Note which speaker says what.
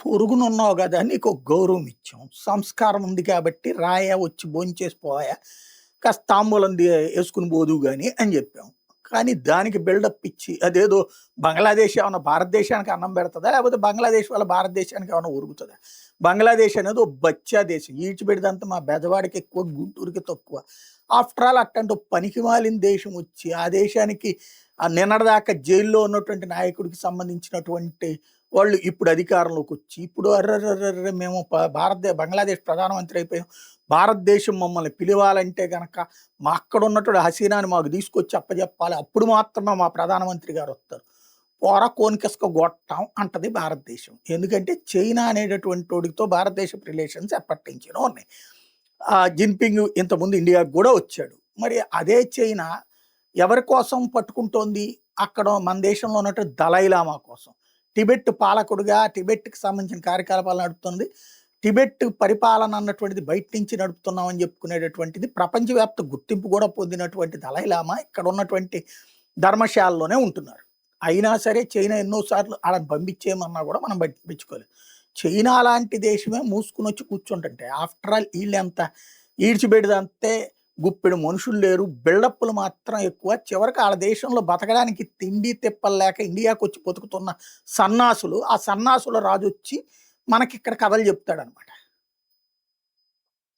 Speaker 1: పొరుగునున్నావు గదా! నీకొక గౌరవం ఇచ్చాం. సంస్కారం ఉంది కాబట్టి రాయా వచ్చి భోంచేసి పోయా. కాస్త తాంబూలం యేసుకొని పోదువు గాని అని జెప్పాం. కానీ దానికి బిల్డప్ ఇచ్చి అదేదో బంగ్లాదేశ్ ఏమన్నా భారతదేశానికి అన్నం పెడతదా? లేకపోతే బంగ్లాదేశ్ వల్ల భారతదేశానికి ఏమన్నా ఒరుగుతదా? బంగ్లాదేశ్ అనేది ఓ బచ్చా దేశం. ఈడ్చిపెడిదంతా మా బెజవాడకి ఎక్కువ, గుంటూరుకి తక్కువ. ఆఫ్టర్ ఆల్ అట్టాంటి ఓ పనికిమాలిన దేశం వచ్చి, ఆ దేశానికి నిన్నటిదాకా జైల్లో ఉన్నటువంటి నాయకుడికి సంబంధించినటువంటి వాళ్ళు ఇప్పుడు అధికారంలోకొచ్చి, ఇప్పుడు అర్రర్రర్రర్రె మేము బంగ్లాదేశ్ ప్రధానమంత్రి అయిపోయాం. భారతదేశం మమ్మల్ని పిలవాలంటే గనక అక్కడున్నటువంటి హసీనాని మాకు తీసుకొచ్చి అప్పజెప్పాలి. అప్పుడు మాత్రమే మా ప్రధానమంత్రి గారొస్తారు. పోరా కోన్కిస్క గొట్టం అంటది భారతదేశం. ఎందుకంటే చైనా అనేటటువంటోడితో భారతదేశపు రిలేషన్స్ ఎప్పటినుంచో ఉన్నాయి. జిన్‌పింగ్ ఇంతకుముందు ఇండియాకి గూడా వచ్చాడు. మరి అదే చైనా ఎవరి కోసం పట్టుకుంటోంది? అక్కడ మన దేశంలో ఉన్నటువంటి దలైలామా కోసం. టిబెట్ పాలకుడుగా టిబెట్‌కి సంబంధించిన కార్యకలాపాలు నడుపుతుంది. టిబెట్ పరిపాలన అన్నటువంటిది బయట నుంచి నడుపుతున్నామని చెప్పుకునేటటువంటిది ప్రపంచవ్యాప్త గుర్తింపు కూడా పొందినటువంటి దలైలామా ఇక్కడ ఉన్నటువంటి ధర్మశాలలోనే ఉంటున్నారు. అయినా సరే చైనా ఎన్నో సార్లు ఆళ్ళని పంపించేయమన్నా కూడా మనం పట్టించుకోలేదు. చైనా లాంటి దేశమే మూసుకొనొచ్చి కూర్చుంటుంటే ఆఫ్టర్ ఆల్ ఈళ్ళెంత ఈడ్చిపెడిదంతే గుప్పెడు మనుషులు లేరు. బిల్డప్పులు మాత్రం ఎక్కువ. చివరికి ఆళ్ళ దేశంలో బతకడానికి తిండి తిప్పలు లేక ఇండియాకొచ్చి బతుకుతున్న సన్నాసులు, ఆ సన్నాసుల రాజొచ్చి మనకిక్కడ కథలు చెప్తాడనమాట.